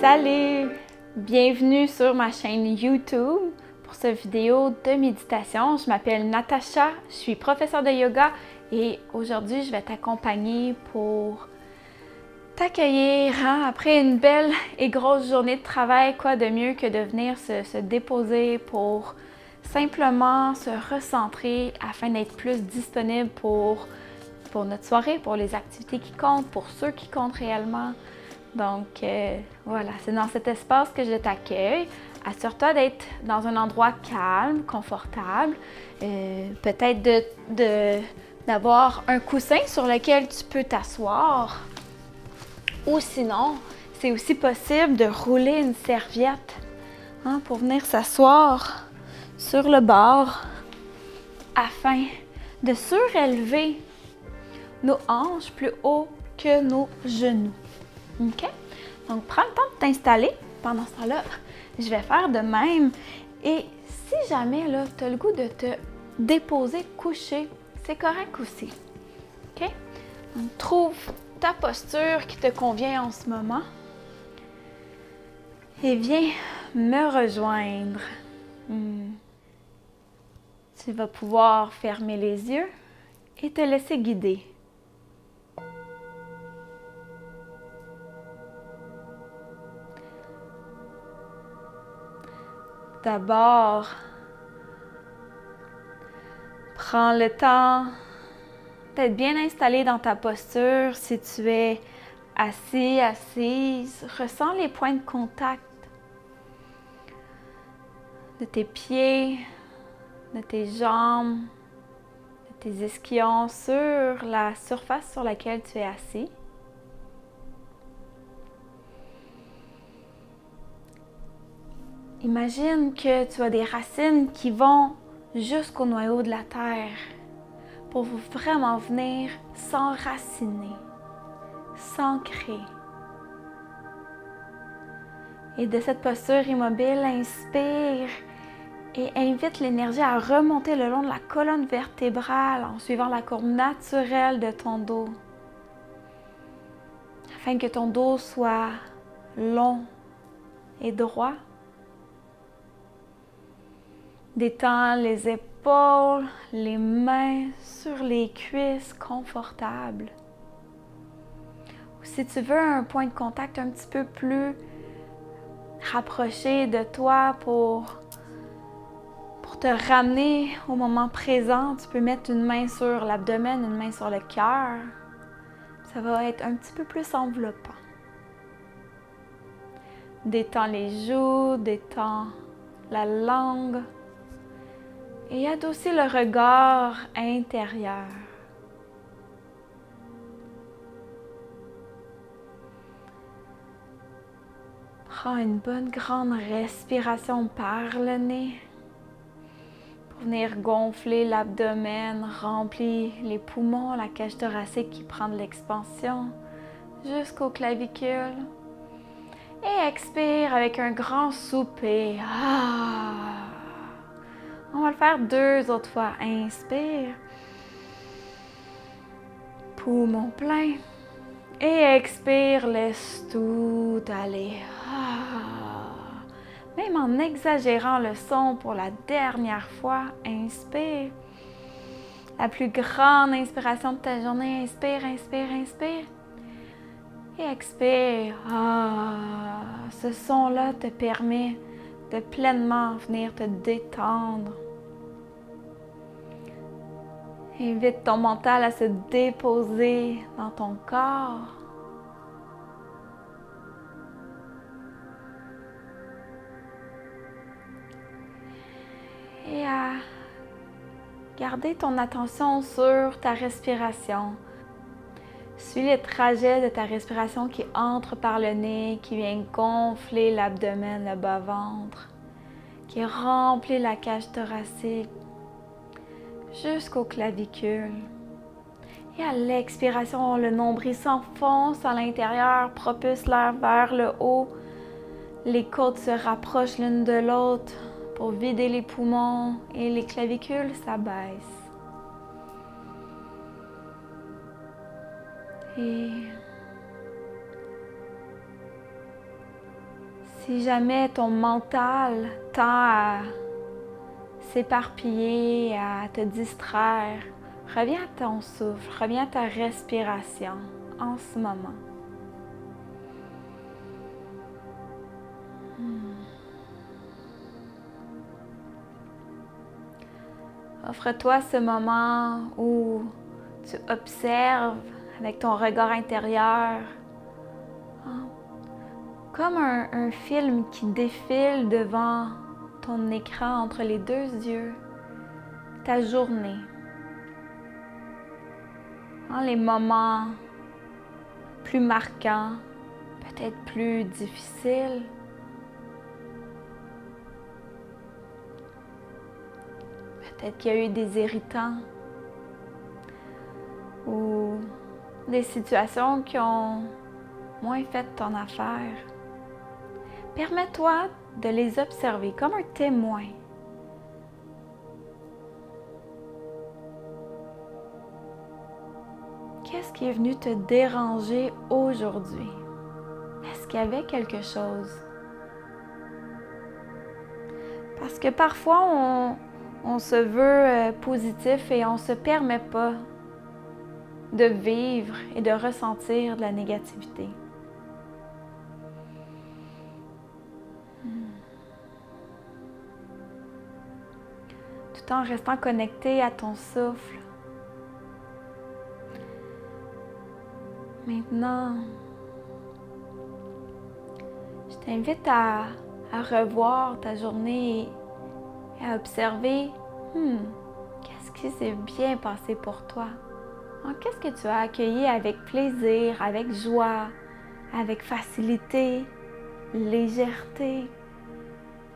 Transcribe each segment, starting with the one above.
Salut! Bienvenue sur ma chaîne YouTube pour cette vidéo de méditation. Je m'appelle Natacha, je suis professeure de yoga et aujourd'hui je vais t'accompagner pour t'accueillir après une belle et grosse journée de travail. Quoi de mieux que de venir se déposer pour simplement se recentrer afin d'être plus disponible pour notre soirée, pour les activités qui comptent, pour ceux qui comptent réellement. Donc voilà, c'est dans cet espace que je t'accueille. Assure-toi d'être dans un endroit calme, confortable. Peut-être d'avoir un coussin sur lequel tu peux t'asseoir. Ou sinon, c'est aussi possible de rouler une serviette pour venir s'asseoir sur le bord afin de surélever nos hanches plus haut que nos genoux. OK? Donc, prends le temps de t'installer. Pendant ce temps-là, je vais faire de même. Et si jamais tu as le goût de te déposer, coucher, c'est correct aussi. OK? Donc, trouve ta posture qui te convient en ce moment. Et viens me rejoindre. Tu vas pouvoir fermer les yeux et te laisser guider. D'abord, prends le temps d'être bien installé dans ta posture. Si tu es assis, assise, ressens les points de contact de tes pieds, de tes jambes, de tes ischions sur la surface sur laquelle tu es assis. Imagine que tu as des racines qui vont jusqu'au noyau de la terre pour vraiment venir s'enraciner, s'ancrer. Et de cette posture immobile, inspire et invite l'énergie à remonter le long de la colonne vertébrale en suivant la courbe naturelle de ton dos, afin que ton dos soit long et droit. Détends les épaules, les mains sur les cuisses confortables. Ou si tu veux un point de contact un petit peu plus rapproché de toi pour te ramener au moment présent, tu peux mettre une main sur l'abdomen, une main sur le cœur. Ça va être un petit peu plus enveloppant. Détends les joues, détends la langue. Et adoucis le regard intérieur. Prends une bonne grande respiration par le nez pour venir gonfler l'abdomen, remplir les poumons, la cage thoracique qui prend de l'expansion jusqu'aux clavicules. Et expire avec un grand soupir. On va le faire 2 autres fois. Inspire. Poumon plein. Et expire, laisse tout aller. Même en exagérant le son pour la dernière fois, inspire. La plus grande inspiration de ta journée. Inspire, inspire, inspire. Et expire. Ce son-là te permet de pleinement venir te détendre. Invite ton mental à se déposer dans ton corps. Et à garder ton attention sur ta respiration. Suis le trajet de ta respiration qui entre par le nez, qui vient gonfler l'abdomen, le bas-ventre, qui remplit la cage thoracique jusqu'aux clavicules. Et à l'expiration, le nombril s'enfonce à l'intérieur, propulse l'air vers le haut. Les côtes se rapprochent l'une de l'autre pour vider les poumons et les clavicules s'abaissent. Et Si jamais ton mental tend à s'éparpiller, à te distraire, reviens à ton souffle, reviens à ta respiration en ce moment. Offre-toi ce moment où tu observes avec ton regard intérieur, hein, comme un film qui défile devant ton écran entre les deux yeux, ta journée, hein, les moments plus marquants, peut-être plus difficiles. Peut-être qu'il y a eu des irritants ou des situations qui ont moins fait ton affaire. Permets-toi de les observer comme un témoin. Qu'est-ce qui est venu te déranger aujourd'hui? Est-ce qu'il y avait quelque chose? Parce que parfois, on se veut positif et on ne se permet pas de vivre et de ressentir de la négativité. Tout en restant connecté à ton souffle. Maintenant, je t'invite à revoir ta journée et à observer qu'est-ce qui s'est bien passé pour toi. Qu'est-ce que tu as accueilli avec plaisir, avec joie, avec facilité, légèreté?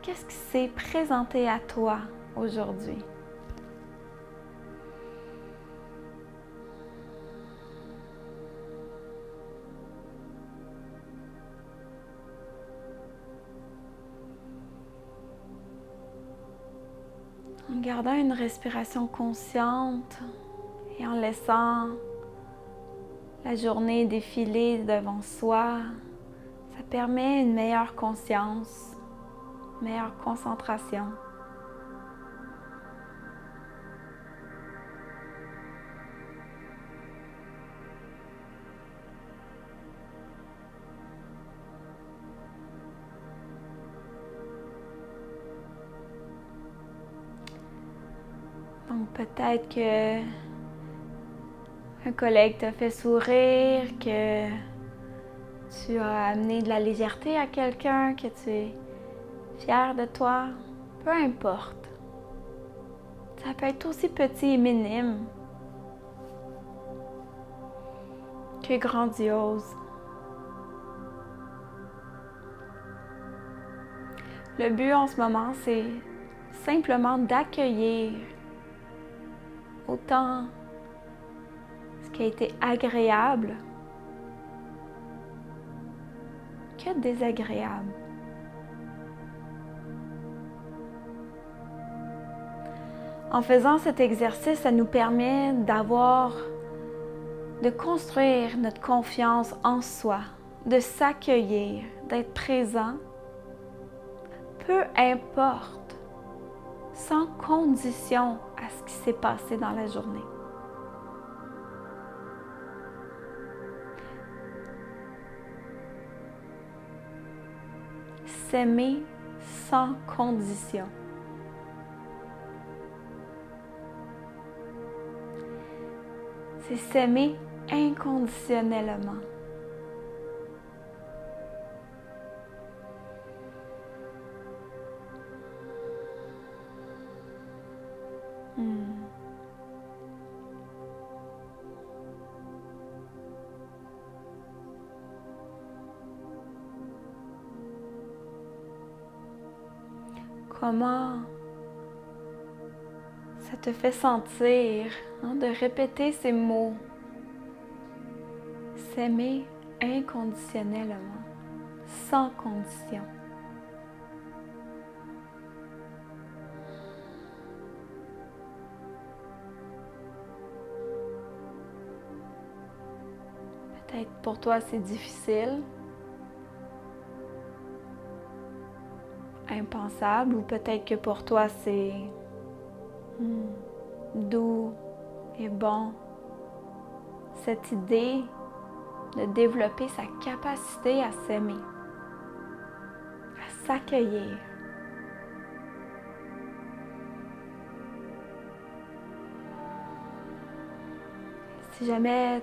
Qu'est-ce qui s'est présenté à toi aujourd'hui? En gardant une respiration consciente et en laissant la journée défiler devant soi, ça permet une meilleure conscience, une meilleure concentration. Donc peut-être que un collègue t'a fait sourire, que tu as amené de la légèreté à quelqu'un, que tu es fier de toi. Peu importe. Ça peut être aussi petit et minime que grandiose. Le but en ce moment, c'est simplement d'accueillir autant ce qui a été agréable que désagréable. En faisant cet exercice, ça nous permet de construire notre confiance en soi, de s'accueillir, d'être présent, peu importe, sans condition à ce qui s'est passé dans la journée. S'aimer sans condition. C'est s'aimer inconditionnellement. Comment ça te fait sentir de répéter ces mots? S'aimer inconditionnellement, sans condition. Peut-être pour toi c'est difficile. impensable ou peut-être que pour toi c'est doux et bon. Cette idée de développer sa capacité à s'aimer, à s'accueillir. Si jamais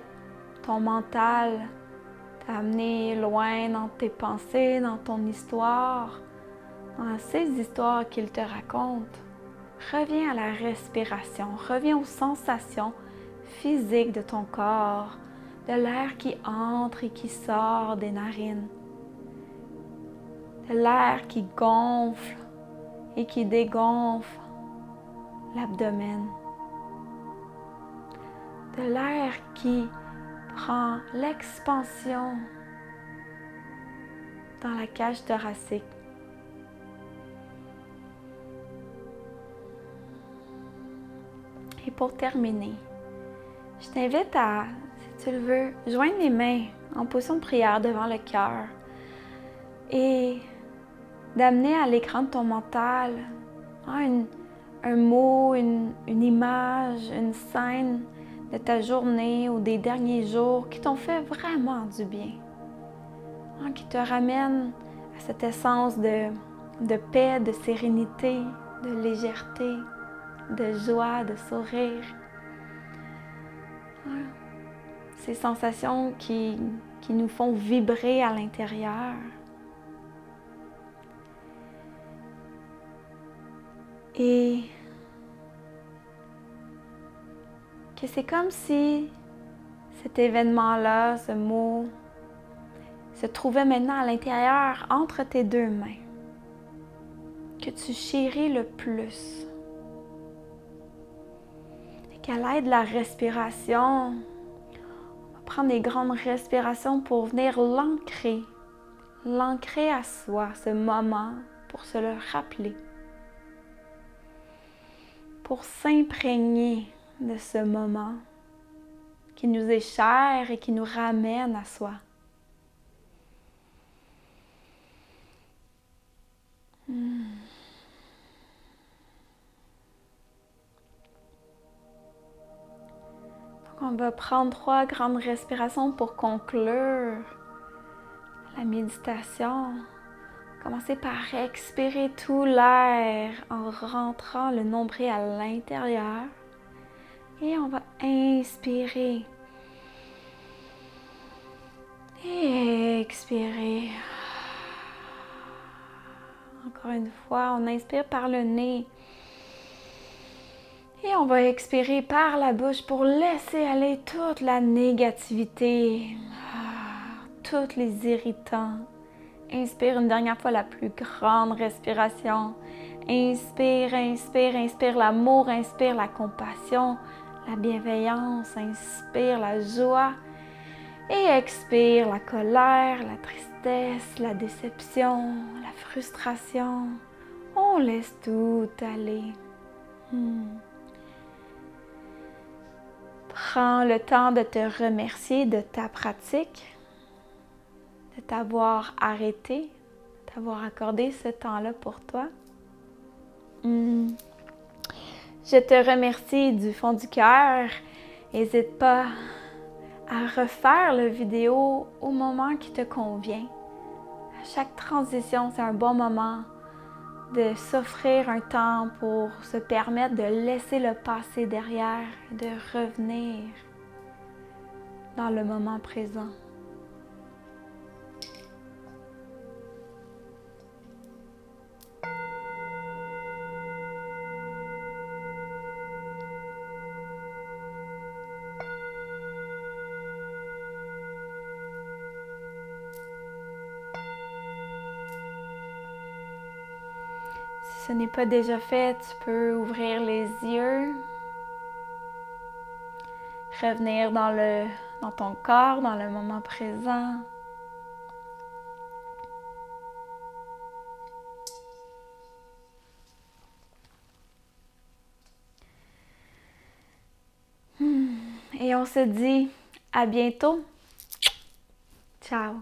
ton mental t'a amené loin dans tes pensées, dans ton histoire, dans ces histoires qu'il te raconte, reviens à la respiration, reviens aux sensations physiques de ton corps, de l'air qui entre et qui sort des narines, de l'air qui gonfle et qui dégonfle l'abdomen, de l'air qui prend l'expansion dans la cage thoracique. Et pour terminer, je t'invite à, si tu le veux, joindre les mains en position de prière devant le cœur et d'amener à l'écran de ton mental un mot, une image, une scène de ta journée ou des derniers jours qui t'ont fait vraiment du bien, qui te ramènent à cette essence de paix, de sérénité, de légèreté, de joie, de sourire. Ces sensations qui nous font vibrer à l'intérieur. Et que c'est comme si cet événement-là, ce mot, se trouvait maintenant à l'intérieur entre tes deux mains, que tu chéris le plus. Et qu'à l'aide de la respiration, on va prendre des grandes respirations pour venir l'ancrer à soi, ce moment, pour se le rappeler, pour s'imprégner de ce moment qui nous est cher et qui nous ramène à soi. Donc on va prendre 3 grandes respirations pour conclure la méditation. Commencez par expirer tout l'air en rentrant le nombril à l'intérieur. Et on va inspirer. Et expirer. Encore une fois, on inspire par le nez. Et on va expirer par la bouche pour laisser aller toute la négativité, tous les irritants. Inspire une dernière fois la plus grande respiration. Inspire, inspire, inspire l'amour, inspire la compassion, la bienveillance, inspire la joie. Et expire la colère, la tristesse, la déception, la frustration. On laisse tout aller. Prends le temps de te remercier de ta pratique, de t'avoir arrêté, de t'avoir accordé ce temps-là pour toi. Je te remercie du fond du cœur. N'hésite pas à refaire la vidéo au moment qui te convient. À chaque transition, c'est un bon moment de s'offrir un temps pour se permettre de laisser le passé derrière et de revenir dans le moment présent. Si ce n'est pas déjà fait, tu peux ouvrir les yeux, revenir dans ton corps, dans le moment présent. Et on se dit à bientôt. Ciao!